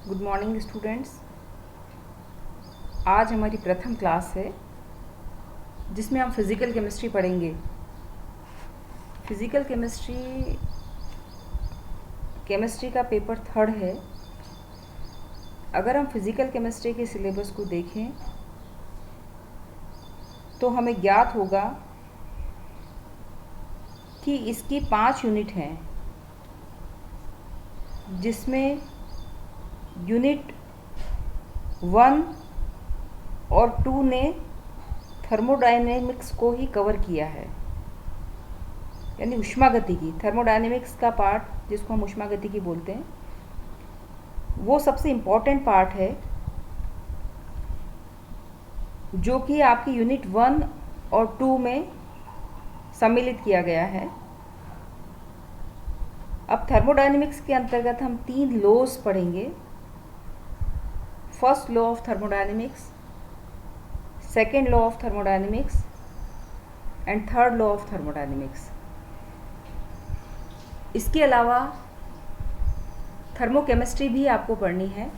Good morning students. आज हमारी प्रथम क्लास है जिसमें हम फिज़िकल केमिस्ट्री पढ़ेंगे। फिज़िकल केमिस्ट्री का पेपर 3 है। अगर हम फिज़िकल केमिस्ट्री के सिलेबस को देखें तो हमें ज्ञात होगा कि इसकी 5 यूनिट हैं, जिसमें यूनिट 1 और 2 ने थर्मोडायनेमिक्स को ही कवर किया है, यानी ऊष्मागतिकी। थर्मोडायनेमिक्स का पार्ट जिसको हम ऊष्मागतिकी बोलते हैं, वो सबसे इम्पॉर्टेंट पार्ट है, जो कि आपकी यूनिट 1 और 2 में सम्मिलित किया गया है। अब थर्मोडायनेमिक्स के अंतर्गत हम 3 लॉज पढ़ेंगे। First law of thermodynamics, second law of thermodynamics and third law of thermodynamics. इसके अलावा थर्मोकेमिस्ट्री भी आपको पढ़नी है।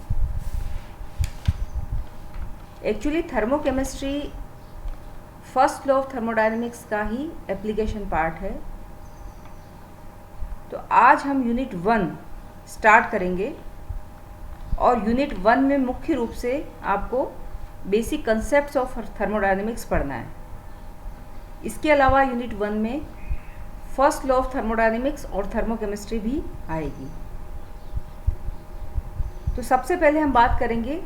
Actually thermochemistry first law of thermodynamics का ही एप्लीकेशन पार्ट है। तो आज हम यूनिट 1 स्टार्ट करेंगे और यूनिट 1 में मुख्य रूप से आपको बेसिक कंसेप्ट्स ऑफ थर्मोडायनेमिक्स पढ़ना है। इसके अलावा यूनिट 1 में फर्स्ट लॉ ऑफ थर्मोडायनेमिक्स और थर्मोकेमिस्ट्री भी आएगी। तो सबसे पहले हम बात करेंगे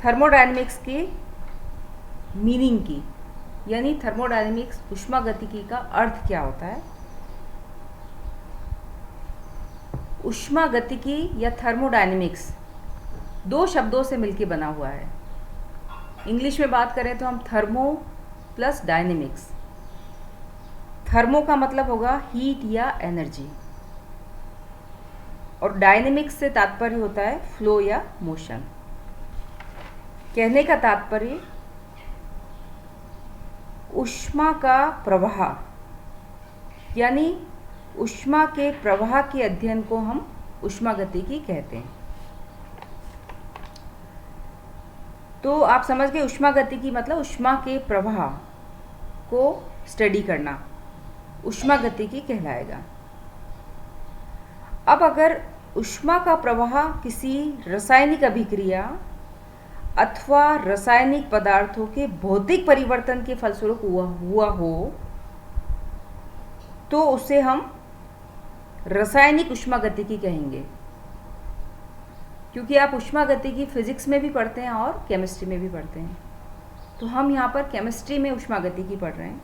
थर्मोडायनेमिक्स के मीनिंग की, यानी थर्मोडायनेमिक्स ऊष्मागतिकी का अर्थ क्या होता है। ऊष्मागतिकी या थर्मोडायनेमिक्स 2 शब्दों से मिलकर बना हुआ है। इंग्लिश में बात करें तो हम थर्मो प्लस डायनेमिक्स। थर्मो का मतलब होगा हीट या एनर्जी, और डायनेमिक्स से तात्पर्य होता है फ्लो या मोशन। कहने का तात्पर्य ऊष्मा का प्रवाह, यानी ऊष्मा के प्रवाह के अध्ययन को हम ऊष्मागतिकी कहते हैं। तो आप समझ गए, ऊष्मागतिकी मतलब ऊष्मा के प्रवाह को स्टडी करना ऊष्मागतिकी कहलाएगा। अब अगर ऊष्मा का प्रवाह किसी रासायनिक अभिक्रिया अथवा रासायनिक पदार्थों के भौतिक परिवर्तन के फलस्वरूप हुआ हो तो उसे हम रासायनिक ऊष्मागतिकी कहेंगे, क्योंकि आप ऊष्मागतिकी फिजिक्स में भी पढ़ते हैं और केमिस्ट्री में भी पढ़ते हैं। तो हम यहाँ पर केमिस्ट्री में ऊष्मागतिकी पढ़ रहे हैं।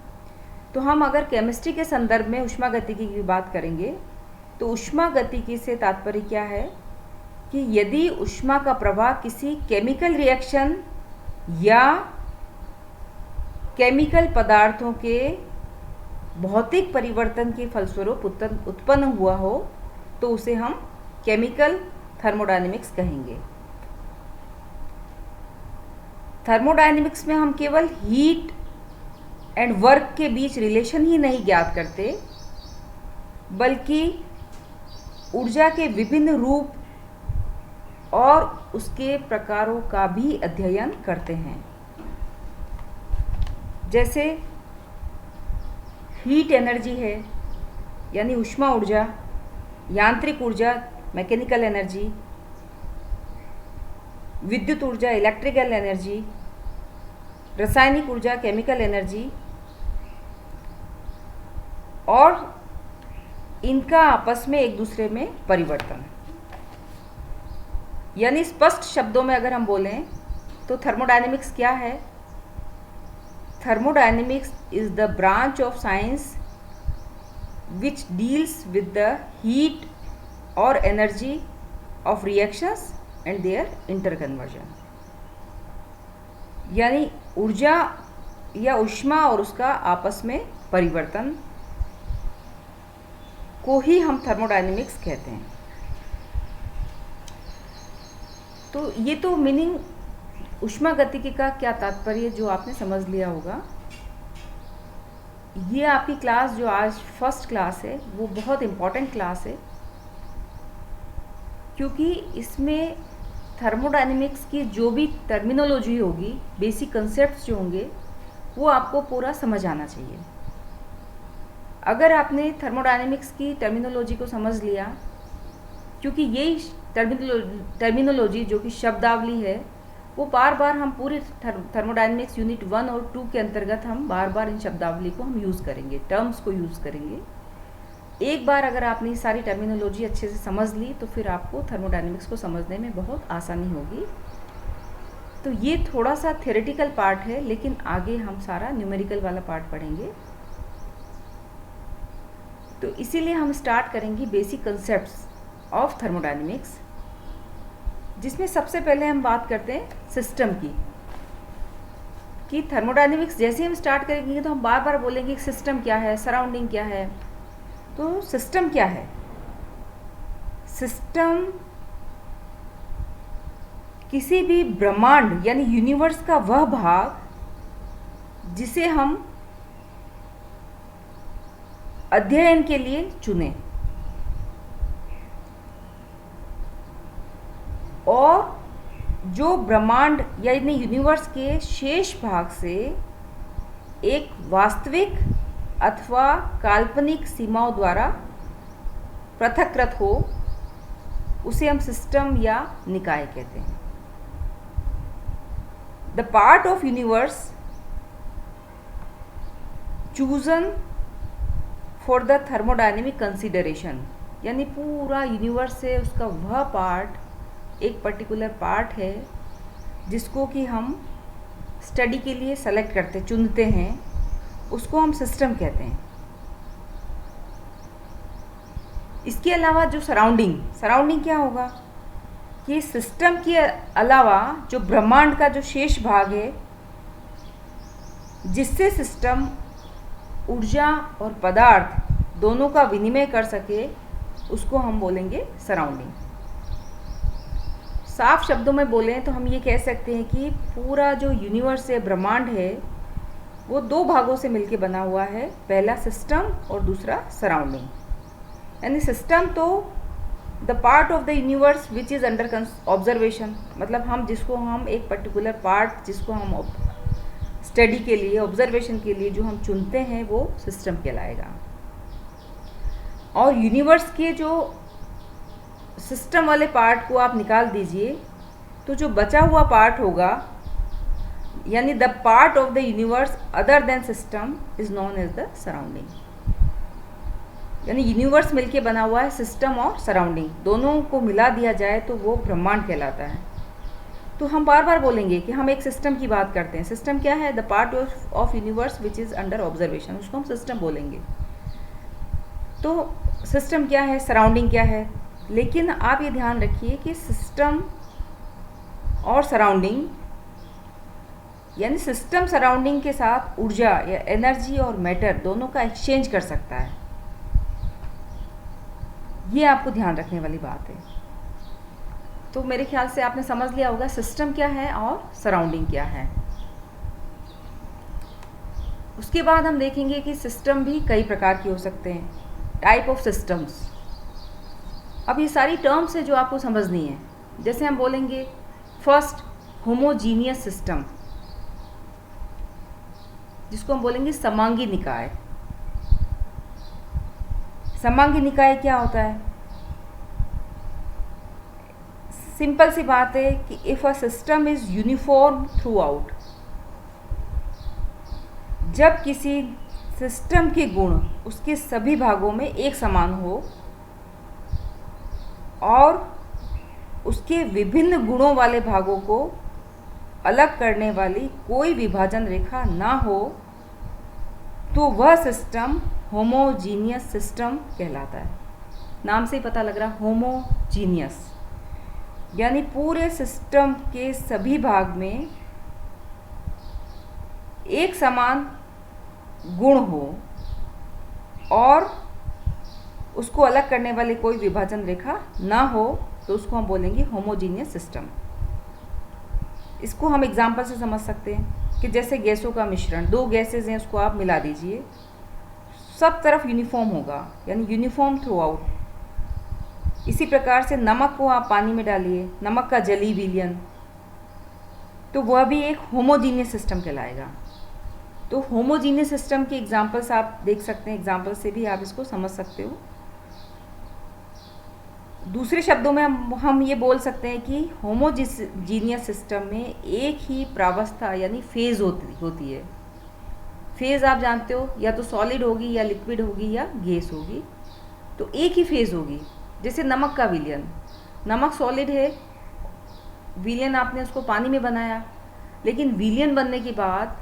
तो हम अगर केमिस्ट्री के संदर्भ में ऊष्मागतिकी की बात करेंगे तो ऊष्मागतिकी से तात्पर्य क्या है कि यदि ऊष्मा का प्रवाह किसी केमिकल रिएक्शन या केमिकल पदार्थों के भौतिक परिवर्तन के फलस्वरूप उत्पन्न हुआ हो तो उसे हम केमिकल थर्मोडायनेमिक्स कहेंगे। थर्मोडायनेमिक्स में हम केवल हीट एंड वर्क के बीच रिलेशन ही नहीं ज्ञात करते, बल्कि ऊर्जा के विभिन्न रूप और उसके प्रकारों का भी अध्ययन करते हैं। जैसे हीट एनर्जी है, यानी ऊष्मा ऊर्जा, यांत्रिक ऊर्जा मैकेनिकल एनर्जी, विद्युत ऊर्जा इलेक्ट्रिकल एनर्जी, रासायनिक ऊर्जा केमिकल एनर्जी, और इनका आपस में एक दूसरे में परिवर्तन। यानी स्पष्ट शब्दों में अगर हम बोलें तो थर्मोडायनेमिक्स क्या है। Thermodynamics is the branch of science which deals with the heat or energy of reactions and their interconversion। यानी ऊर्जा या ऊष्मा और उसका आपस में परिवर्तन को ही हम थर्मोडायनेमिक्स कहते हैं। तो ये तो मीनिंग ऊष्मागतिकी का क्या तात्पर्य जो आपने समझ लिया होगा। ये आपकी क्लास जो आज फर्स्ट क्लास है वो बहुत इम्पॉर्टेंट क्लास है, क्योंकि इसमें थर्मोडायनेमिक्स की जो भी टर्मिनोलॉजी होगी, बेसिक कंसेप्ट्स जो होंगे, वो आपको पूरा समझ आना चाहिए। अगर आपने थर्मोडायनेमिक्स की टर्मिनोलॉजी को समझ लिया, क्योंकि यही टर्मिनोलॉजी जो कि शब्दावली है, वो बार बार हम पूरे थर्मोडायनेमिक्स यूनिट 1 और 2 के अंतर्गत हम बार बार इन शब्दावली को हम यूज़ करेंगे, टर्म्स को यूज़ करेंगे। एक बार अगर आपने सारी टर्मिनोलॉजी अच्छे से समझ ली तो फिर आपको थर्मोडायनेमिक्स को समझने में बहुत आसानी होगी। तो ये थोड़ा सा थ्योरेटिकल पार्ट है, लेकिन आगे हम सारा न्यूमेरिकल वाला पार्ट पढ़ेंगे। तो इसीलिए हम स्टार्ट करेंगे बेसिक कंसेप्ट्स ऑफ थर्मोडायनेमिक्स, जिसमें सबसे पहले हम बात करते हैं सिस्टम की। कि थर्मोडायनेमिक्स जैसे हम स्टार्ट करेंगे तो हम बार बार बोलेंगे कि सिस्टम क्या है, सराउंडिंग क्या है। तो सिस्टम क्या है? सिस्टम किसी भी ब्रह्मांड यानी यूनिवर्स का वह भाग जिसे हम अध्ययन के लिए चुने, और जो ब्रह्मांड यानी यूनिवर्स के शेष भाग से एक वास्तविक अथवा काल्पनिक सीमाओं द्वारा पृथक्कृत हो, उसे हम सिस्टम या निकाय कहते हैं। The part of universe chosen for the thermodynamic consideration, यानी पूरा यूनिवर्स से उसका वह पार्ट, एक पर्टिकुलर पार्ट है जिसको कि हम स्टडी के लिए सेलेक्ट करते, चुनते हैं, उसको हम सिस्टम कहते हैं। इसके अलावा जो सराउंडिंग क्या होगा कि सिस्टम के अलावा जो ब्रह्मांड का जो शेष भाग है, जिससे सिस्टम ऊर्जा और पदार्थ दोनों का विनिमय कर सके, उसको हम बोलेंगे सराउंडिंग। साफ शब्दों में बोलें तो हम ये कह सकते हैं कि पूरा जो यूनिवर्स है, ब्रह्मांड है, वो दो भागों से मिलकर बना हुआ है, पहला सिस्टम और दूसरा सराउंडिंग। यानी सिस्टम तो the part of the universe which is under observation, मतलब हम एक पर्टिकुलर पार्ट जिसको हम स्टडी के लिए, ऑब्जर्वेशन के लिए जो हम चुनते हैं, वो सिस्टम कहलाएगा। और यूनिवर्स के जो सिस्टम वाले पार्ट को आप निकाल दीजिए, तो जो बचा हुआ पार्ट होगा, यानी the part of the universe other than system is known as the surrounding. यानी यूनिवर्स मिलके बना हुआ है, सिस्टम और सराउंडिंग दोनों को मिला दिया जाए तो वो ब्रह्मांड कहलाता है। तो हम बार बार बोलेंगे कि हम एक सिस्टम की बात करते हैं। सिस्टम क्या है? The part of universe which is under observation, उसको हम सिस्टम बोलेंगे। तो सिस्टम क्या है, सराउंडिंग क्या है। लेकिन आप ये ध्यान रखिए कि सिस्टम और सराउंडिंग, यानी सिस्टम सराउंडिंग के साथ ऊर्जा या एनर्जी और मैटर दोनों का एक्सचेंज कर सकता है। ये आपको ध्यान रखने वाली बात है। तो मेरे ख्याल से आपने समझ लिया होगा सिस्टम क्या है और सराउंडिंग क्या है। उसके बाद हम देखेंगे कि सिस्टम भी कई प्रकार के हो सकते हैं, टाइप ऑफ सिस्टम्स। अब ये सारी टर्म्स है जो आपको समझनी है। जैसे हम बोलेंगे फर्स्ट होमोजीनियस सिस्टम, जिसको हम बोलेंगे समांगी निकाय। समांगी निकाय क्या होता है? सिंपल सी बात है कि if a system is uniform through out, जब किसी सिस्टम के गुण उसके सभी भागों में एक समान हो और उसके विभिन्न गुणों वाले भागों को अलग करने वाली कोई विभाजन रेखा ना हो, तो वह सिस्टम होमोजीनियस सिस्टम कहलाता है। नाम से ही पता लग रहा, होमोजीनियस, यानी पूरे सिस्टम के सभी भाग में एक समान गुण हो और उसको अलग करने वाली कोई विभाजन रेखा ना हो, तो उसको हम बोलेंगे होमोजीनियस सिस्टम। इसको हम एग्जाम्पल से समझ सकते हैं कि जैसे गैसों का मिश्रण, दो गैसेज हैं, उसको आप मिला दीजिए, सब तरफ यूनिफॉर्म होगा, यानी यूनिफॉर्म थ्रू आउट। इसी प्रकार से नमक को आप पानी में डालिए, नमक का जलीय विलयन, तो वह भी एक होमोजीनियस सिस्टम कहलाएगा। तो होमोजीनियस सिस्टम के एग्जांपल्स आप देख सकते हैं, एग्जांपल से भी आप इसको समझ सकते हो। दूसरे शब्दों में हम ये बोल सकते हैं कि होमोजीनियस सिस्टम में एक ही प्रावस्था यानी फेज होती है। फेज आप जानते हो, या तो सॉलिड होगी या लिक्विड होगी या गैस होगी, तो एक ही फेज होगी। जैसे नमक का विलयन, नमक सॉलिड है, विलयन आपने उसको पानी में बनाया, लेकिन विलयन बनने के बाद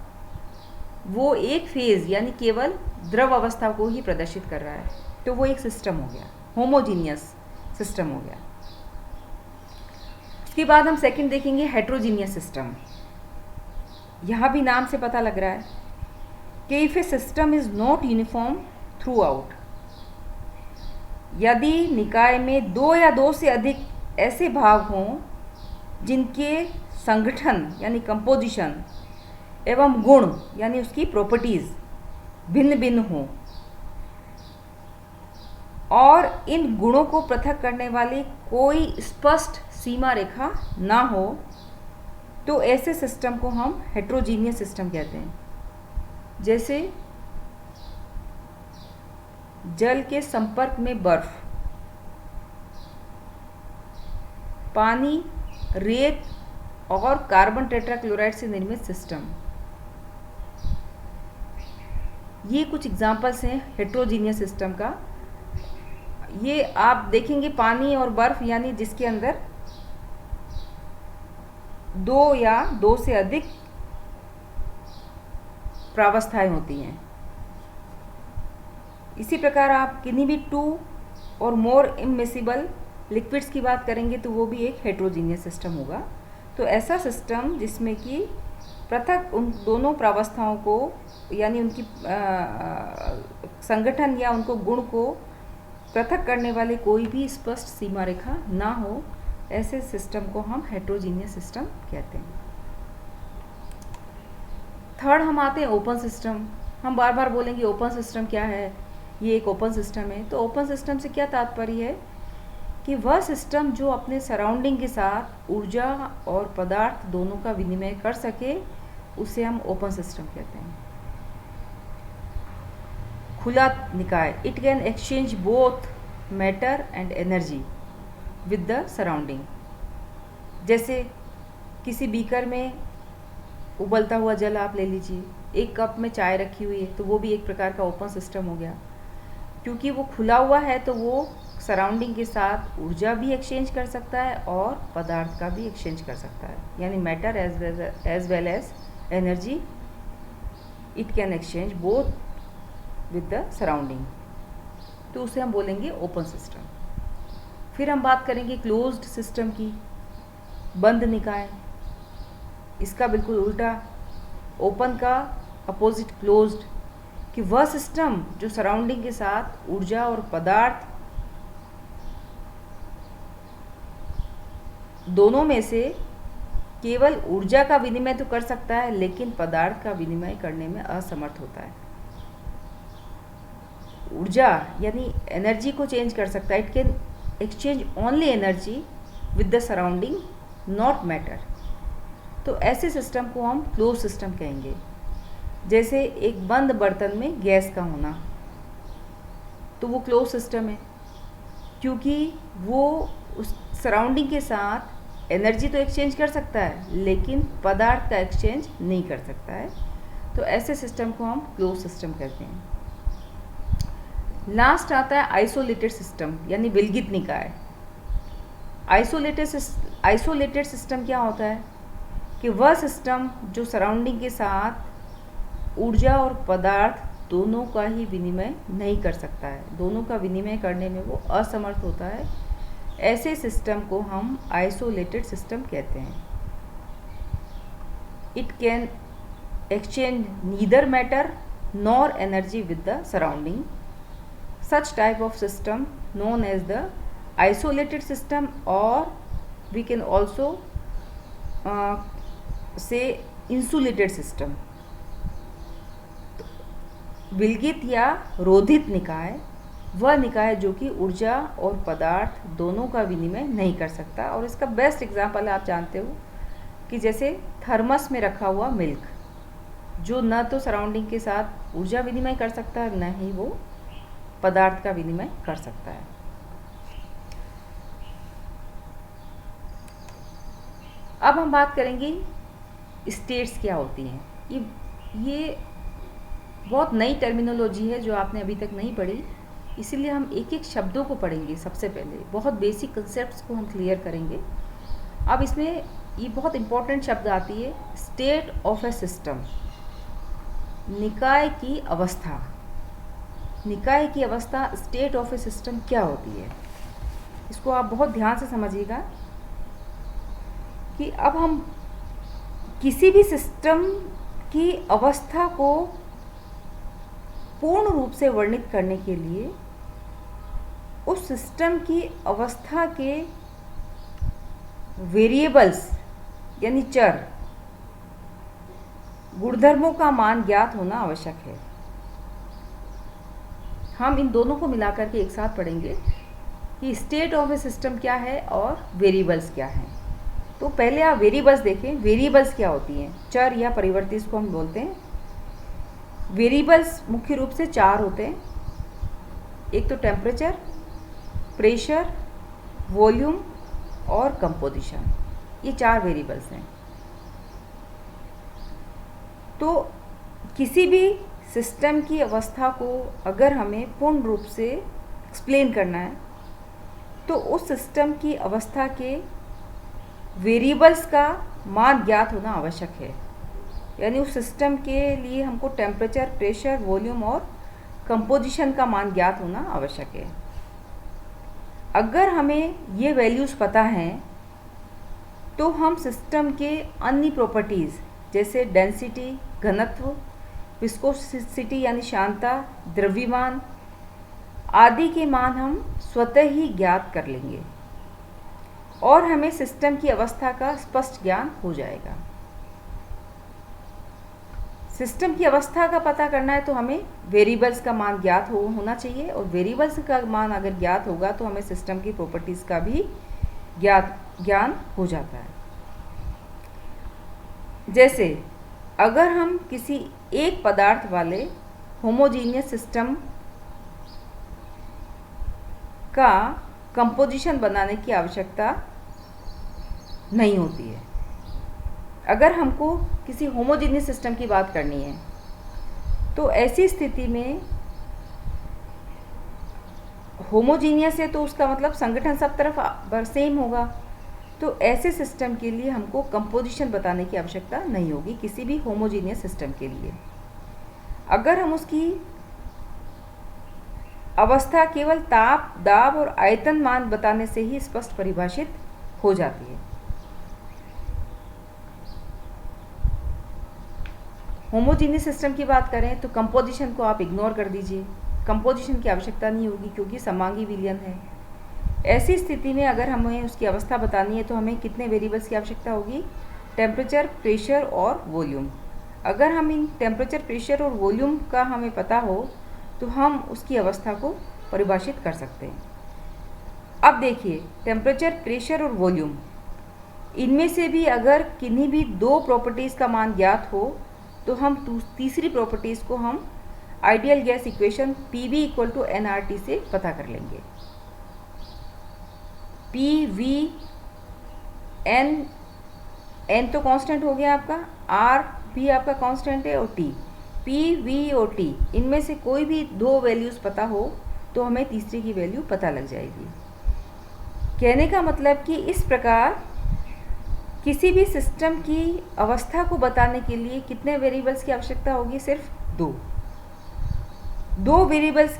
वो एक फेज यानी केवल द्रव अवस्था को ही प्रदर्शित कर रहा है, तो वो एक सिस्टम हो गया, होमोजीनियस सिस्टम हो गया। उसके बाद हम सेकंड देखेंगे हेट्रोजीनियस सिस्टम। यहाँ भी नाम से पता लग रहा है कि if A system is not uniform through out, यदि निकाय में दो या दो से अधिक ऐसे भाग हों जिनके संगठन यानी कंपोजिशन एवं गुण यानी उसकी प्रॉपर्टीज भिन्न भिन्न हों और इन गुणों को पृथक करने वाली कोई स्पष्ट सीमा रेखा ना हो, तो ऐसे सिस्टम को हम हेट्रोजीनियस सिस्टम कहते हैं। जैसे जल के संपर्क में बर्फ, पानी, रेत और कार्बन टेट्राक्लोराइड से निर्मित सिस्टम, ये कुछ एग्जांपल्स हैं हेट्रोजीनियस सिस्टम का। ये आप देखेंगे पानी और बर्फ यानी जिसके अंदर दो या दो से अधिक प्रावस्थाएं होती हैं। इसी प्रकार आप किन्हीं भी टू और मोर इममिसिबल लिक्विड्स की बात करेंगे तो वो भी एक हेट्रोजीनियस सिस्टम होगा। तो ऐसा सिस्टम जिसमें कि पृथक उन दोनों प्रावस्थाओं को यानी उनकी संगठन या उनको गुण को पृथक करने वाले कोई भी स्पष्ट सीमा रेखा ना हो, ऐसे सिस्टम को हम हेट्रोजीनियस सिस्टम कहते हैं। थर्ड हम आते हैं ओपन सिस्टम। हम बार बार बोलेंगे ओपन सिस्टम क्या है, ये एक ओपन सिस्टम है। तो ओपन सिस्टम से क्या तात्पर्य है कि वह सिस्टम जो अपने सराउंडिंग के साथ ऊर्जा और पदार्थ दोनों का विनिमय कर सके, उसे हम ओपन सिस्टम कहते हैं। खुला निकाय, it can exchange both matter and energy with the surrounding. जैसे किसी बीकर में उबलता हुआ जल आप ले लीजिए, एक कप में चाय रखी हुई है, तो वो भी एक प्रकार का ओपन सिस्टम हो गया। क्योंकि वो खुला हुआ है तो वो सराउंडिंग के साथ ऊर्जा भी एक्सचेंज कर सकता है और पदार्थ का भी एक्सचेंज कर सकता है, यानी matter as well as energy, it can exchange both with the surrounding, तो उसे हम बोलेंगे ओपन सिस्टम। फिर हम बात करेंगे क्लोज्ड सिस्टम की, बंद निकाय। इसका बिल्कुल उल्टा, ओपन का अपोजिट क्लोज्ड, कि वह सिस्टम जो सराउंडिंग के साथ ऊर्जा और पदार्थ दोनों में से केवल ऊर्जा का विनिमय तो कर सकता है लेकिन पदार्थ का विनिमय करने में असमर्थ होता है। ऊर्जा यानी एनर्जी को चेंज कर सकता है, it can exchange only energy with the surrounding, not matter. तो ऐसे सिस्टम को हम क्लोज सिस्टम कहेंगे। जैसे एक बंद बर्तन में गैस का होना, तो वो क्लोज सिस्टम है, क्योंकि वो उस सराउंडिंग के साथ एनर्जी तो एक्सचेंज कर सकता है लेकिन पदार्थ का एक्सचेंज नहीं कर सकता है। तो ऐसे सिस्टम को हम क्लोज सिस्टम कहते हैं। लास्ट आता है आइसोलेटेड सिस्टम यानी विलगित निकाय। आइसोलेटेड सिस्टम क्या होता है कि वह सिस्टम जो सराउंडिंग के साथ ऊर्जा और पदार्थ दोनों का ही विनिमय नहीं कर सकता है, दोनों का विनिमय करने में वो असमर्थ होता है। ऐसे सिस्टम को हम आइसोलेटेड सिस्टम कहते हैं। It can exchange neither matter nor energy with the surrounding. Such type of system known as the isolated system, or we can also say insulated system. विलगित या रोधित निकाय वह निकाय जो कि ऊर्जा और पदार्थ दोनों का विनिमय नहीं कर सकता। और इसका बेस्ट एग्जाम्पल आप जानते हो कि जैसे थर्मस में रखा हुआ मिल्क, जो न तो सराउंडिंग के साथ ऊर्जा विनिमय कर सकता है, न ही वो पदार्थ का विनिमय कर सकता है। अब हम बात करेंगे स्टेट्स क्या होती हैं। ये बहुत नई टर्मिनोलॉजी है जो आपने अभी तक नहीं पढ़ी, इसीलिए हम एक एक शब्दों को पढ़ेंगे। सबसे पहले बहुत बेसिक कंसेप्ट्स को हम क्लियर करेंगे। अब इसमें ये बहुत इंपॉर्टेंट शब्द आती है, स्टेट ऑफ ए सिस्टम, निकाय की अवस्था। निकाय की अवस्था, स्टेट ऑफ ए सिस्टम क्या होती है, इसको आप बहुत ध्यान से समझिएगा कि अब हम किसी भी सिस्टम की अवस्था को पूर्ण रूप से वर्णित करने के लिए उस सिस्टम की अवस्था के वेरिएबल्स यानी चर, गुणधर्मों का मान ज्ञात होना आवश्यक है। हम इन दोनों को मिलाकर के एक साथ पढ़ेंगे कि स्टेट ऑफ ए सिस्टम क्या है और वेरिएबल्स क्या हैं। तो पहले आप वेरिएबल्स देखें। वेरिएबल्स क्या होती हैं? चर या परिवर्ती इसको हम बोलते हैं। वेरिएबल्स मुख्य रूप से 4 होते हैं। एक तो टेम्परेचर, प्रेशर, वॉल्यूम और कंपोजिशन, ये 4 वेरिएबल्स हैं। तो किसी भी सिस्टम की अवस्था को अगर हमें पूर्ण रूप से एक्सप्लेन करना है तो उस सिस्टम की अवस्था के वेरिएबल्स का मान ज्ञात होना आवश्यक है। यानी उस सिस्टम के लिए हमको टेम्परेचर, प्रेशर, वॉल्यूम और कंपोजिशन का मान ज्ञात होना आवश्यक है। अगर हमें ये वैल्यूज़ पता हैं तो हम सिस्टम के अन्य प्रॉपर्टीज़ जैसे डेंसिटी, घनत्व, विस्कोसिटी यानी शांता, द्रव्यमान आदि के मान हम स्वतः ही ज्ञात कर लेंगे और हमें सिस्टम की अवस्था का स्पष्ट ज्ञान हो जाएगा। सिस्टम की अवस्था का पता करना है तो हमें वेरिएबल्स का मान ज्ञात होना चाहिए, और वेरिएबल्स का मान अगर ज्ञात होगा तो हमें सिस्टम की प्रॉपर्टीज़ का भी ज्ञान हो जाता है। जैसे अगर हम किसी एक पदार्थ वाले होमोजीनियस सिस्टम का कंपोजिशन बनाने की आवश्यकता नहीं होती है। अगर हमको किसी होमोजीनियस सिस्टम की बात करनी है तो ऐसी स्थिति में होमोजीनियस है तो उसका मतलब संगठन सब तरफ सेम होगा। तो ऐसे सिस्टम के लिए हमको कंपोजिशन बताने की आवश्यकता नहीं होगी किसी भी होमोजीनियस सिस्टम के लिए। अगर हम उसकी अवस्था केवल ताप, दाब और आयतन मान बताने से ही स्पष्ट परिभाषित हो जाती है। होमोजीनियस सिस्टम की बात करें तो कंपोजिशन को आप इग्नोर कर दीजिए, कंपोजिशन की आवश्यकता नहीं होगी क्योंकि समांगी विलयन है। ऐसी स्थिति में अगर हमें उसकी अवस्था बतानी है तो हमें कितने वेरिएबल्स की आवश्यकता होगी? टेम्परेचर, प्रेशर और वॉल्यूम। अगर हम इन टेम्परेचर, प्रेशर और वॉल्यूम का हमें पता हो तो हम उसकी अवस्था को परिभाषित कर सकते हैं। अब देखिए, टेम्परेचर, प्रेशर और वॉल्यूम, इनमें से भी अगर किन्हीं भी 2 प्रॉपर्टीज़ का मान ज्ञात हो तो हम तीसरी प्रॉपर्टीज़ को हम ideal gas equation PV = nRT से पता कर लेंगे। PV, n तो कांस्टेंट हो गया आपका, R भी आपका कांस्टेंट है और T। PV और T इनमें से कोई भी 2 वैल्यूज़ पता हो तो हमें तीसरी की वैल्यू पता लग जाएगी। कहने का मतलब कि इस प्रकार किसी भी सिस्टम की अवस्था को बताने के लिए कितने वेरिएबल्स की आवश्यकता होगी? सिर्फ 2 वेरिएबल्स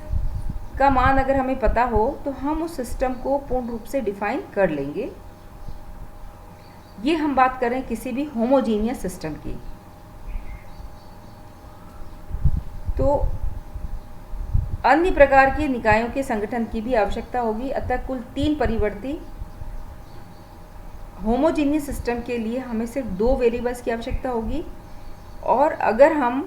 का मान अगर हमें पता हो तो हम उस सिस्टम को पूर्ण रूप से डिफाइन कर लेंगे। ये हम बात करें किसी भी होमोजीनियस सिस्टम की। तो अन्य प्रकार के निकायों के संगठन की भी आवश्यकता होगी। अतः कुल 3 परिवर्ती होमोजीनियस सिस्टम के लिए हमें सिर्फ 2 वेरिएबल्स की आवश्यकता होगी। और अगर हम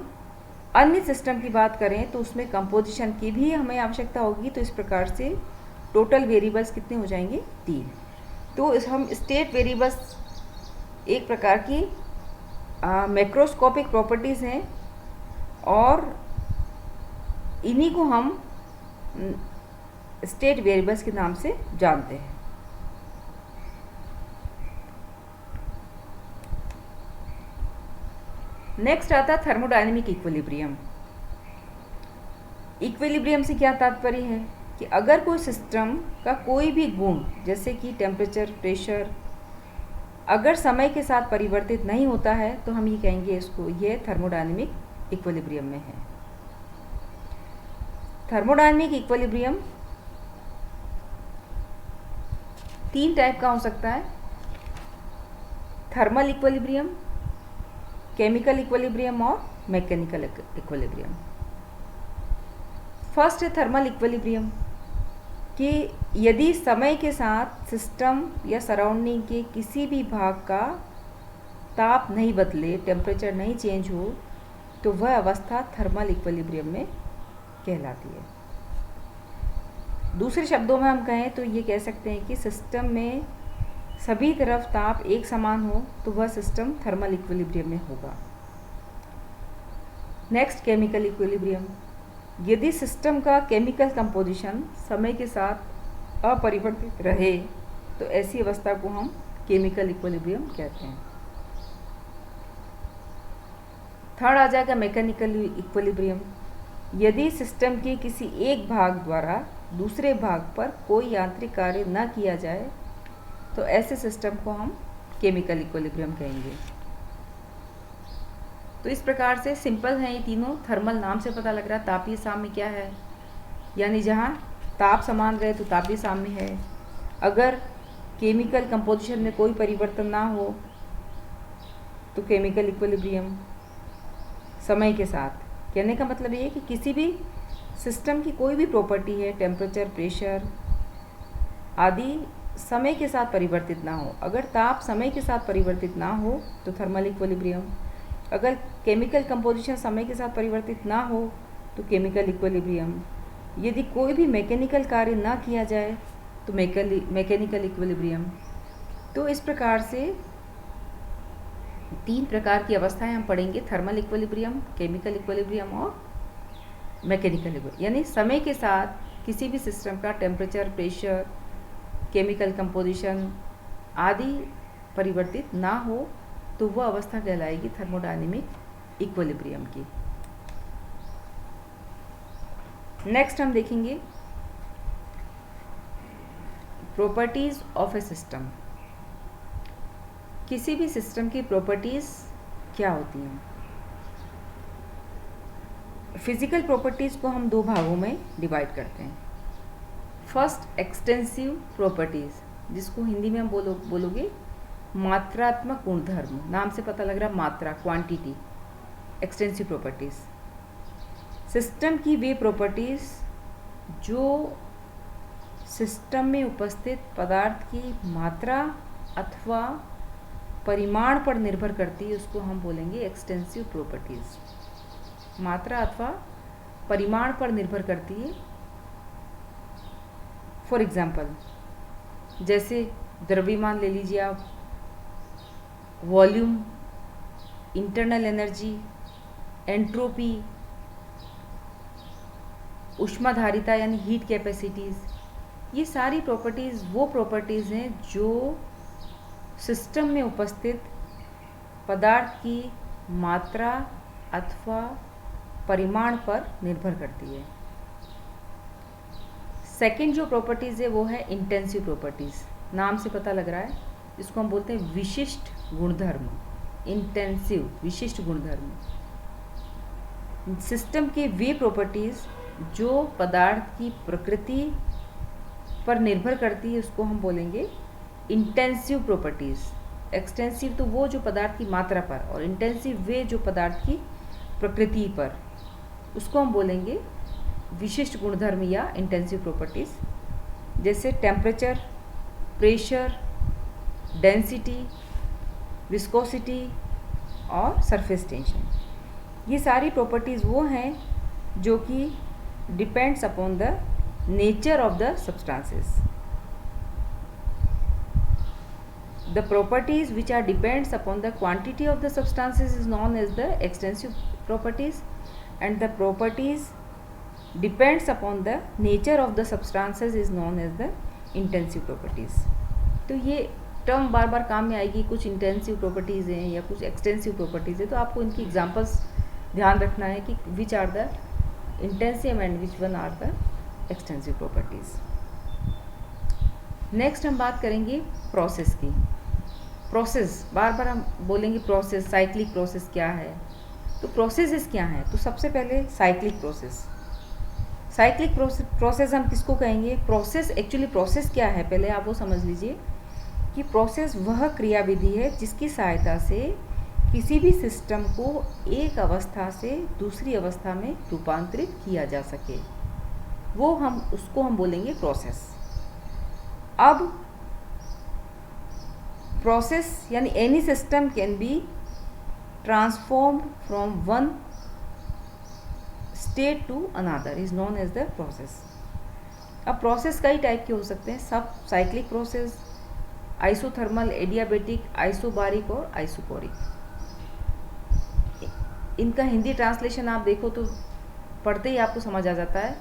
अन्य सिस्टम की बात करें तो उसमें कंपोजिशन की भी हमें आवश्यकता होगी। तो इस प्रकार से टोटल वेरिएबल्स कितने हो जाएंगे? 3। तो हम स्टेट वेरिएबल्स एक प्रकार की मैक्रोस्कोपिक प्रॉपर्टीज़ हैं और इन्हीं को हम स्टेट वेरिएबल्स के नाम से जानते हैं। नेक्स्ट आता है थर्मोडायनेमिक इक्विलिब्रियम। इक्विलिब्रियम से क्या तात्पर्य है कि अगर कोई सिस्टम का कोई भी गुण जैसे कि टेम्परेचर, प्रेशर अगर समय के साथ परिवर्तित नहीं होता है तो हम ये कहेंगे इसको ये थर्मोडायनेमिक इक्विलिब्रियम में है। थर्मोडायनेमिक इक्विलिब्रियम 3 टाइप का हो सकता है: थर्मल इक्विलिब्रियम, केमिकल इक्विलिब्रियम और मैकेनिकल इक्विलिब्रियम। फर्स्ट है थर्मल इक्विलिब्रियम कि यदि समय के साथ सिस्टम या सराउंडिंग के किसी भी भाग का ताप नहीं बदले, टेम्परेचर नहीं चेंज हो, तो वह अवस्था थर्मल इक्विलिब्रियम में कहलाती है। दूसरे शब्दों में हम कहें तो ये कह सकते हैं कि सिस्टम में सभी तरफ ताप एक समान हो तो वह सिस्टम थर्मल इक्विलिब्रियम में होगा। Next, chemical equilibrium. यदि सिस्टम का केमिकल कंपोजिशन समय के साथ अपरिवर्तित रहे तो ऐसी अवस्था को हम केमिकल इक्विलिब्रियम कहते हैं। थर्ड आ जाएगा मैकेनिकल इक्विलिब्रियम। यदि सिस्टम के किसी एक भाग द्वारा दूसरे भाग पर कोई यांत्रिक कार्य न किया जाए तो ऐसे सिस्टम को हम केमिकल इक्विलिब्रियम कहेंगे। तो इस प्रकार से सिंपल हैं ये तीनों। थर्मल नाम से पता लग रहा है तापीय साम्य क्या है, यानी जहाँ ताप समान रहे तो तापीय साम्य है। अगर केमिकल कंपोजिशन में कोई परिवर्तन ना हो तो केमिकल इक्विलिब्रियम। समय के साथ कहने का मतलब ये है कि किसी भी सिस्टम की कोई भी प्रॉपर्टी है, टेम्परेचर, प्रेशर आदि समय के साथ परिवर्तित ना हो। अगर ताप समय के साथ परिवर्तित ना हो तो थर्मल इक्विलिब्रियम। अगर केमिकल कंपोजिशन समय के साथ परिवर्तित ना हो तो केमिकल इक्विलिब्रियम। यदि कोई भी मैकेनिकल कार्य ना किया जाए तो मैकेनिकल इक्विलिब्रियम। तो इस प्रकार से 3 प्रकार की अवस्थाएं हम पढ़ेंगे: थर्मल इक्विलिब्रियम, केमिकल इक्विलिब्रियम और मैकेनिकल इक्विलिब्रियम। यानी समय के साथ किसी भी सिस्टम का टेम्परेचर, प्रेशर, केमिकल कंपोजिशन आदि परिवर्तित ना हो तो वह अवस्था कहलाएगी थर्मोडायनेमिक इक्विलिब्रियम की। नेक्स्ट हम देखेंगे प्रॉपर्टीज ऑफ ए सिस्टम। किसी भी सिस्टम की प्रॉपर्टीज क्या होती हैं? फिजिकल प्रॉपर्टीज को हम 2 भागों में डिवाइड करते हैं। फर्स्ट, एक्सटेंसिव प्रॉपर्टीज, जिसको हिंदी में हम बोलोगे मात्रात्मक गुणधर्म। नाम से पता लग रहा है मात्रा, क्वांटिटी, एक्सटेंसिव प्रॉपर्टीज। सिस्टम की वे प्रॉपर्टीज जो सिस्टम में उपस्थित पदार्थ की मात्रा अथवा परिमाण पर निर्भर करती है, उसको हम बोलेंगे एक्सटेंसिव प्रॉपर्टीज। मात्रा अथवा परिमाण पर निर्भर करती है। फॉर एग्जाम्पल, जैसे द्रव्यमान ले लीजिए आप, वॉल्यूम, इंटरनल एनर्जी, एंट्रोपी, ऊष्माधारिता यानी हीट कैपेसिटीज़, ये सारी प्रॉपर्टीज़ वो प्रॉपर्टीज़ हैं जो सिस्टम में उपस्थित पदार्थ की मात्रा अथवा परिमाण पर निर्भर करती है। सेकंड जो प्रॉपर्टीज़ है वो है इंटेंसिव प्रॉपर्टीज़। नाम से पता लग रहा है, इसको हम बोलते हैं विशिष्ट गुणधर्म। इंटेंसिव, विशिष्ट गुणधर्म। सिस्टम के वे प्रॉपर्टीज़ जो पदार्थ की प्रकृति पर निर्भर करती है, उसको हम बोलेंगे इंटेंसिव प्रॉपर्टीज़। एक्सटेंसिव तो वो जो पदार्थ की मात्रा पर, और इंटेंसिव वे जो पदार्थ की प्रकृति पर, उसको हम बोलेंगे विशिष्ट गुणधर्म या इंटेंसिव प्रॉपर्टीज़। जैसे टेम्परेचर, प्रेशर, डेंसिटी, विस्कोसिटी और सरफेस टेंशन। ये सारी प्रॉपर्टीज़ वो हैं जो कि depends upon the nature of the substances. The properties which are depends upon the quantity of the substances is known as the extensive properties, and the properties depends upon the nature of the substances is known as the intensive properties. तो ये term बार बार काम में आएगी. कुछ intensive properties हैं या कुछ extensive properties है, तो आपको इनकी एग्जांपल्स ध्यान रखना है कि which are the intensive and which one are the extensive properties. Next हम बात करेंगे प्रोसेस की. प्रोसेस बार बार हम बोलेंगे प्रोसेस, साइक्लिक प्रोसेस क्या है, तो प्रोसेसेस क्या हैं. तो सबसे पहले साइक्लिक प्रोसेस. साइक्लिक प्रोसेस हम किसको कहेंगे. प्रोसेस, एक्चुअली प्रोसेस क्या है पहले आप वो समझ लीजिए कि प्रोसेस वह क्रियाविधि है जिसकी सहायता से किसी भी सिस्टम को एक अवस्था से दूसरी अवस्था में रूपांतरित किया जा सके, वो उसको हम बोलेंगे प्रोसेस. अब प्रोसेस यानी any system can be transformed from one state to another is known as the process. अब प्रोसेस कई टाइप के हो सकते हैं. सब cyclic process, isothermal, adiabatic, isobaric और आइसोकोरिक. इनका हिंदी ट्रांसलेशन आप देखो तो पढ़ते ही आपको समझ आ जाता है.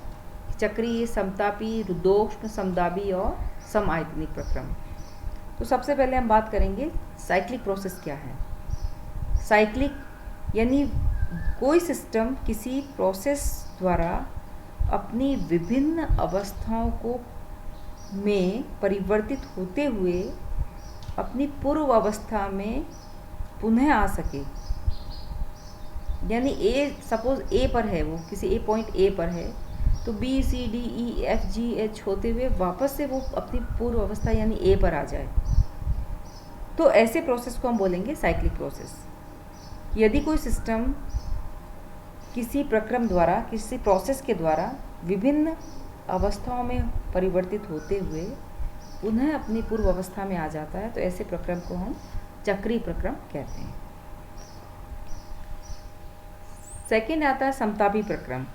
चक्रीय, समतापी, रुद्धोष्म, समदाबी और समायतनिक प्रक्रम. तो सबसे पहले हम बात करेंगे साइक्लिक प्रोसेस क्या है. साइक्लिक यानी कोई सिस्टम किसी प्रोसेस द्वारा अपनी विभिन्न अवस्थाओं को में परिवर्तित होते हुए अपनी पूर्व अवस्था में पुनः आ सके. यानी सपोज ए पर है, वो किसी पॉइंट ए पर है, तो B C D E F G H होते हुए वापस से वो अपनी पूर्व अवस्था यानी ए पर आ जाए, तो ऐसे प्रोसेस को हम बोलेंगे साइक्लिक प्रोसेस. यदि कोई सिस्टम किसी प्रक्रम द्वारा, किसी प्रोसेस के द्वारा विभिन्न अवस्थाओं में परिवर्तित होते हुए पुनः अपनी पूर्व अवस्था में आ जाता है, तो ऐसे प्रक्रम को हम चक्रीय प्रक्रम कहते हैं. सेकेंड आता है समतापी प्रक्रम.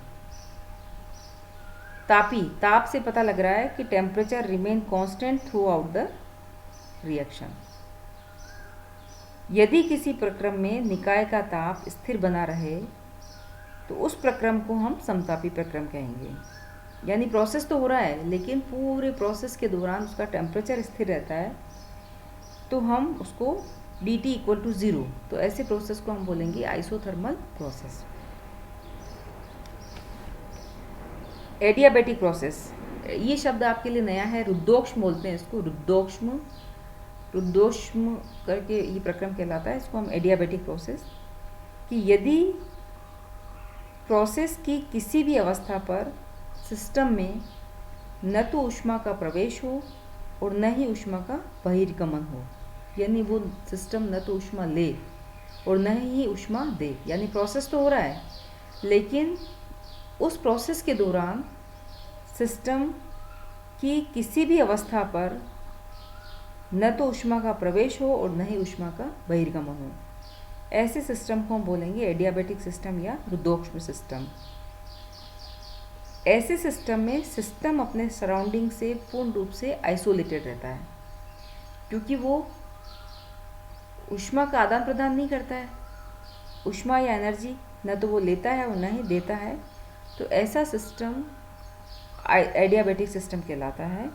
ताप से पता लग रहा है कि temperature remain constant through out the reaction. यदि किसी प्रक्रम में निकाय का ताप स्थिर बना रहे तो उस प्रक्रम को हम समतापी प्रक्रम कहेंगे. यानी प्रोसेस तो हो रहा है लेकिन पूरे प्रोसेस के दौरान उसका टेम्परेचर स्थिर रहता है, तो हम उसको dt इक्वल टू 0, तो ऐसे प्रोसेस को हम बोलेंगे आइसोथर्मल प्रोसेस. एडियाबेटिक प्रोसेस, ये शब्द आपके लिए नया है. रुद्धोष्म बोलते हैं इसको, रुद्धोष्म करके ये प्रक्रम कहलाता है. इसको हम एडियाबेटिक प्रोसेस, कि यदि प्रोसेस की किसी भी अवस्था पर सिस्टम में न तो ऊष्मा का प्रवेश हो और न ही ऊष्मा का बहिर्गमन हो, यानी वो सिस्टम न तो ऊष्मा ले और न ही ऊष्मा दे, यानी प्रोसेस तो हो रहा है लेकिन उस प्रोसेस के दौरान सिस्टम की किसी भी अवस्था पर न तो ऊष्मा का प्रवेश हो और न ही ऊष्मा का बहिर्गमन हो, ऐसे सिस्टम को हम बोलेंगे एडियाबेटिक सिस्टम या रुद्धोष्म सिस्टम. ऐसे सिस्टम में सिस्टम अपने सराउंडिंग से पूर्ण रूप से आइसोलेटेड रहता है, क्योंकि वो ऊष्मा का आदान प्रदान नहीं करता है. ऊष्मा या एनर्जी न तो वो लेता है और न ही देता है, तो ऐसा सिस्टम एडियाबेटिक सिस्टम कहलाता है.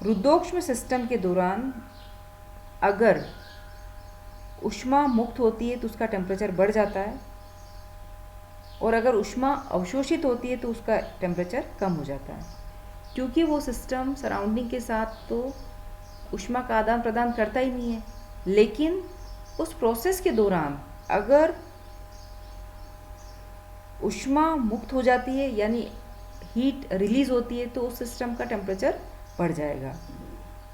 रुद्धोष्म सिस्टम के दौरान अगर ऊष्मा मुक्त होती है तो उसका टेम्परेचर बढ़ जाता है, और अगर ऊष्मा अवशोषित होती है तो उसका टेम्परेचर कम हो जाता है, क्योंकि वो सिस्टम सराउंडिंग के साथ तो ऊष्मा का आदान प्रदान करता ही नहीं है. लेकिन उस प्रोसेस के दौरान अगर ऊष्मा मुक्त हो जाती है यानी हीट रिलीज होती है, तो उस सिस्टम का टेम्परेचर बढ़ जाएगा.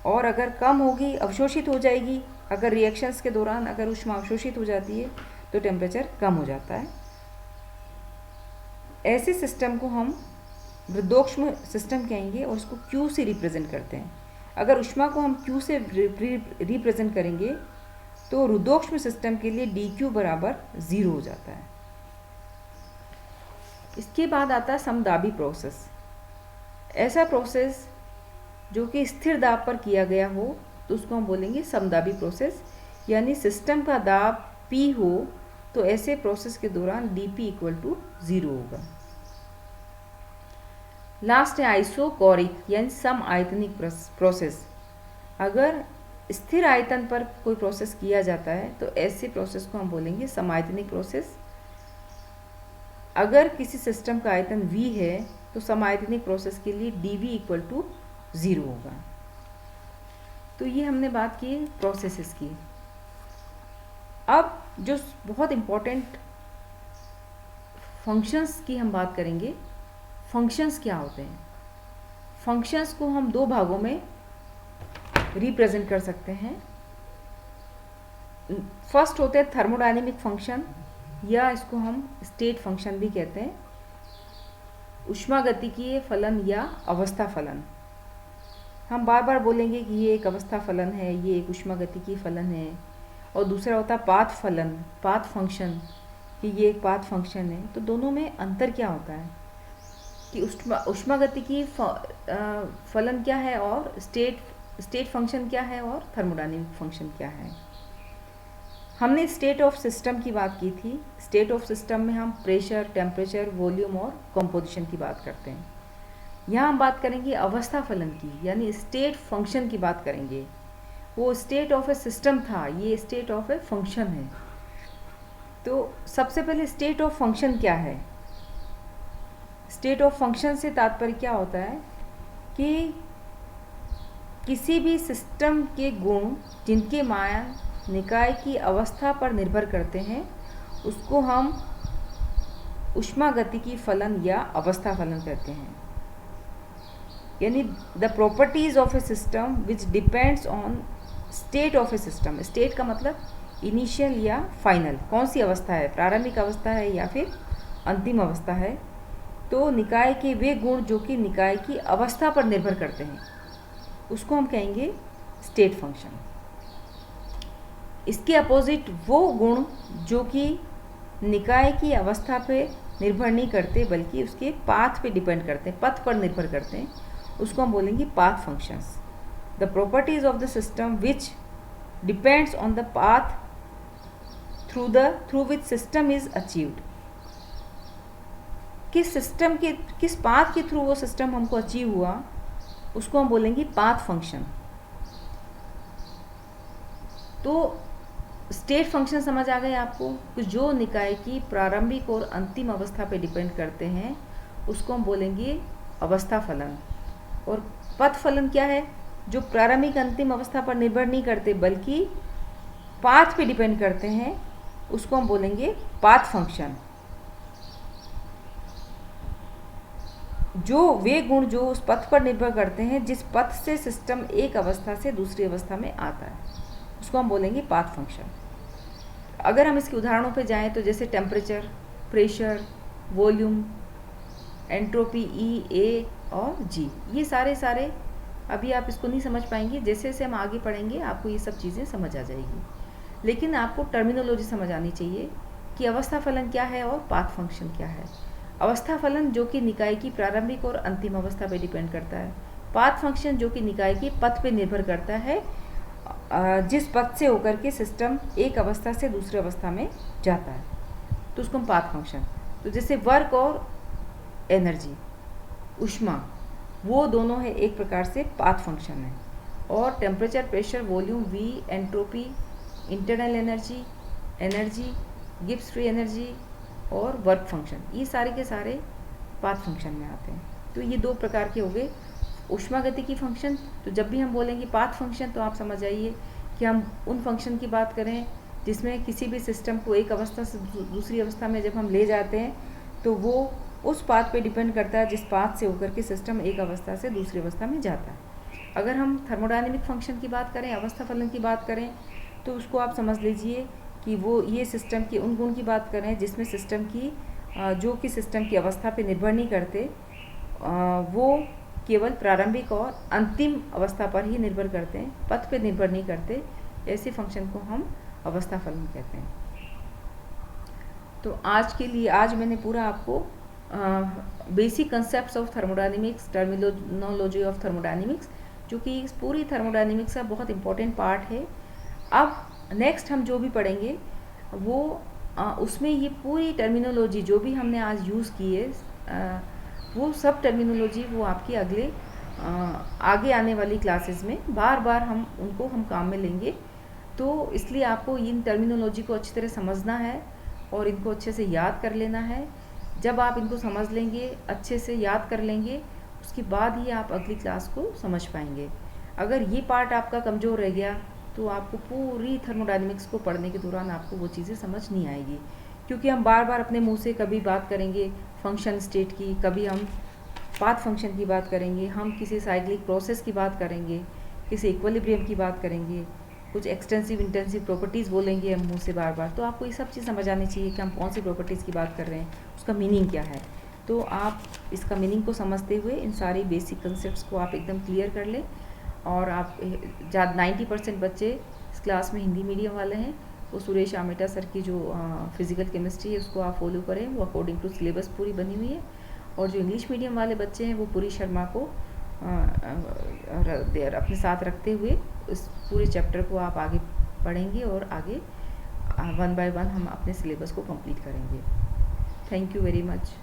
और अगर कम होगी, अवशोषित हो जाएगी, अगर रिएक्शंस के दौरान अगर ऊष्मा अवशोषित हो जाती है तो टेम्परेचर कम हो जाता है. ऐसे सिस्टम को हम रुद्धोष्म सिस्टम कहेंगे और इसको Q से रिप्रेजेंट करते हैं. अगर ऊष्मा को हम Q से रिप्रेजेंट करेंगे तो रुद्धोष्म सिस्टम के लिए dQ बराबर 0 हो जाता है. इसके बाद आता है समदाबी प्रोसेस। ऐसा प्रोसेस जो कि स्थिर दाब पर किया गया हो तो उसको हम बोलेंगे समदाबी प्रोसेस, यानी सिस्टम का दाब P हो तो ऐसे प्रोसेस के दौरान dP इक्वल टू 0 होगा। लास्ट है आइसोकोरिक यानी सम आयतनिक प्रोसेस। अगर स्थिर आयतन पर कोई प्रोसेस किया जाता है तो ऐसे प्रोसेस को हम बोलेंगे समआयतनिक प्रोसेस। अगर किसी सिस्टम का आयतन V है तो समआयतनिक प्रोसेस के लिए dV इक्वल टू 0 होगा। तो ये हमने बात की प्रोसेसेस की। अब जो बहुत इम्पोर्टेंट फंक्शंस की हम बात करेंगे। फंक्शंस क्या होते हैं? फंक्शंस को हम दो भागों में रिप्रेजेंट कर सकते हैं। फर्स्ट होते हैं थर्मोडायनेमिक फंक्शन, या इसको हम स्टेट फंक्शन भी कहते हैं। ऊष्मागतिकीय फलन या अवस्था फलन। हम बार बार बोलेंगे कि ये एक अवस्था फलन है, ये एक ऊष्मागतिकीय फलन है। और दूसरा होता है पाथ फलन, पाथ फंक्शन, कि ये एक पाथ फंक्शन है। तो दोनों में अंतर क्या होता है कि ऊष्मागतिकीय फलन क्या है और स्टेट फंक्शन क्या है और थर्मोडायनेमिक फंक्शन क्या है। हमने स्टेट ऑफ सिस्टम की बात की थी। स्टेट ऑफ सिस्टम में हम प्रेशर, टेम्परेचर, वॉल्यूम और कंपोजिशन की बात करते हैं। यहाँ हम बात करेंगे अवस्था फलन की, यानी स्टेट फंक्शन की बात करेंगे। वो स्टेट ऑफ ए सिस्टम था, ये स्टेट ऑफ ए फंक्शन है। तो सबसे पहले स्टेट ऑफ फंक्शन क्या है? स्टेट ऑफ फंक्शन से तात्पर्य क्या होता है कि किसी भी सिस्टम के गुण जिनके मान निकाय की अवस्था पर निर्भर करते हैं उसको हम ऊष्मागतिकीय फलन या अवस्था फलन कहते हैं। यानी the properties of A system which depends on state of A system. State का मतलब इनिशियल या फाइनल, कौन सी अवस्था है, प्रारंभिक अवस्था है या फिर अंतिम अवस्था है। तो निकाय के वे गुण जो कि निकाय की अवस्था पर निर्भर करते हैं उसको हम कहेंगे स्टेट फंक्शन। इसके अपोजिट वो गुण जो कि निकाय की अवस्था पे निर्भर नहीं करते बल्कि उसके पाथ पे डिपेंड करते हैं, पथ पर निर्भर करते हैं, उसको हम बोलेंगे path functions. The properties of the system which depends on the path through which system is achieved. किस पाथ के थ्रू वो सिस्टम हमको अचीव हुआ उसको हम बोलेंगे पाथ फंक्शन। तो स्टेट फंक्शन समझ आ गए आपको कि जो निकाय की प्रारंभिक और अंतिम अवस्था पे डिपेंड करते हैं उसको हम बोलेंगे अवस्था फलन। और पथ फलन क्या है? जो प्रारंभिक अंतिम अवस्था पर निर्भर नहीं करते बल्कि पाथ पे डिपेंड करते हैं उसको हम बोलेंगे पाथ फंक्शन। जो वे गुण जो उस पथ पर निर्भर करते हैं जिस पथ से सिस्टम एक अवस्था से दूसरी अवस्था में आता है उसको हम बोलेंगे पाथ फंक्शन। अगर हम इसके उदाहरणों पे जाएं तो जैसे temperature, pressure, volume, entropy E, A और G, ये सारे अभी आप इसको नहीं समझ पाएंगे। जैसे जैसे हम आगे पढ़ेंगे आपको ये सब चीज़ें समझ आ जाएगी। लेकिन आपको टर्मिनोलॉजी समझ आनी चाहिए कि अवस्था फलन क्या है और पाथ फंक्शन क्या है। अवस्था फलन जो कि निकाय की प्रारंभिक और अंतिम अवस्था पे डिपेंड करता है। पाथ फंक्शन जो कि निकाय के पथ पे निर्भर करता है, जिस पथ से होकर के सिस्टम एक अवस्था से दूसरी अवस्था में जाता है, तो उसको हम पाथ फंक्शन। तो जैसे वर्क और एनर्जी, ऊष्मा, वो दोनों है एक प्रकार से पाथ फंक्शन है। और temperature, pressure, volume, V, entropy, internal energy, Gibbs free energy और वर्क फंक्शन, ये सारे के सारे पाथ फंक्शन में आते हैं। तो ये दो प्रकार के हो गए ऊष्मागतिकी फंक्शन। तो जब भी हम बोलेंगे पाथ फंक्शन तो आप समझ जाइए कि हम उन फंक्शन की बात करें जिसमें किसी भी सिस्टम को एक अवस्था से दूसरी अवस्था में जब हम ले जाते हैं तो वो उस पाथ पे डिपेंड करता है जिस पाथ से होकर के सिस्टम एक अवस्था से दूसरी अवस्था में जाता है। अगर हम थर्मोडायनेमिक फंक्शन की बात करें, अवस्था फलन की बात करें, तो उसको आप समझ लीजिए कि वो ये सिस्टम के उन गुण की बात करें जिसमें सिस्टम की जो कि सिस्टम की अवस्था पे निर्भर नहीं करते, वो केवल प्रारंभिक और अंतिम अवस्था पर ही निर्भर करते हैं, पथ पे निर्भर नहीं करते। ऐसे फंक्शन को हम अवस्था फलन कहते हैं। तो आज के लिए आज मैंने पूरा आपको basic concepts of thermodynamics, terminology of thermodynamics, जो कि इस पूरी थर्मोडायनेमिक्स का बहुत इंपॉर्टेंट पार्ट है। अब नेक्स्ट हम जो भी पढ़ेंगे वो उसमें ये पूरी टर्मिनोलॉजी जो भी हमने आज यूज़ की है वो सब टर्मिनोलॉजी वो आपकी आगे आने वाली क्लासेस में बार बार हम काम में लेंगे। तो इसलिए आपको इन टर्मिनोलॉजी को अच्छी तरह समझना है और इनको अच्छे से याद कर लेना है। जब आप इनको समझ लेंगे, अच्छे से याद कर लेंगे, उसके बाद ही आप अगली क्लास को समझ पाएंगे। अगर ये पार्ट आपका कमज़ोर रह गया तो आपको पूरी थर्मोडायनेमिक्स को पढ़ने के दौरान आपको वो चीज़ें समझ नहीं आएगी, क्योंकि हम बार बार अपने मुंह से कभी बात करेंगे फंक्शन स्टेट की, कभी हम पाथ फंक्शन की बात करेंगे, हम किसी साइक्लिक प्रोसेस की बात करेंगे, किसी इक्विलिब्रियम की बात करेंगे, कुछ एक्सटेंसिव इंटेंसिव प्रॉपर्टीज़ बोलेंगे हम मुंह से बार बार। तो आपको ये सब चीज़ समझ आनी चाहिए कि हम कौन सी प्रॉपर्टीज़ की बात कर रहे हैं, उसका मीनिंग क्या है। तो आप इसका मीनिंग को समझते हुए इन सारी बेसिक कंसेप्ट को आप एकदम क्लियर कर लें। और आप 90% बच्चे इस क्लास में हिंदी मीडियम वाले हैं, वो सुरेश आमेटा सर की जो फिज़िकल केमिस्ट्री है उसको आप फॉलो करें, वो अकॉर्डिंग टू सिलेबस पूरी बनी हुई है। और जो इंग्लिश मीडियम वाले बच्चे हैं वो पूरी शर्मा को अपने साथ रखते हुए इस पूरे चैप्टर को आप आगे पढ़ेंगे और आगे 1 बाय 1 हम अपने सिलेबस को कंप्लीट करेंगे। Thank you very much.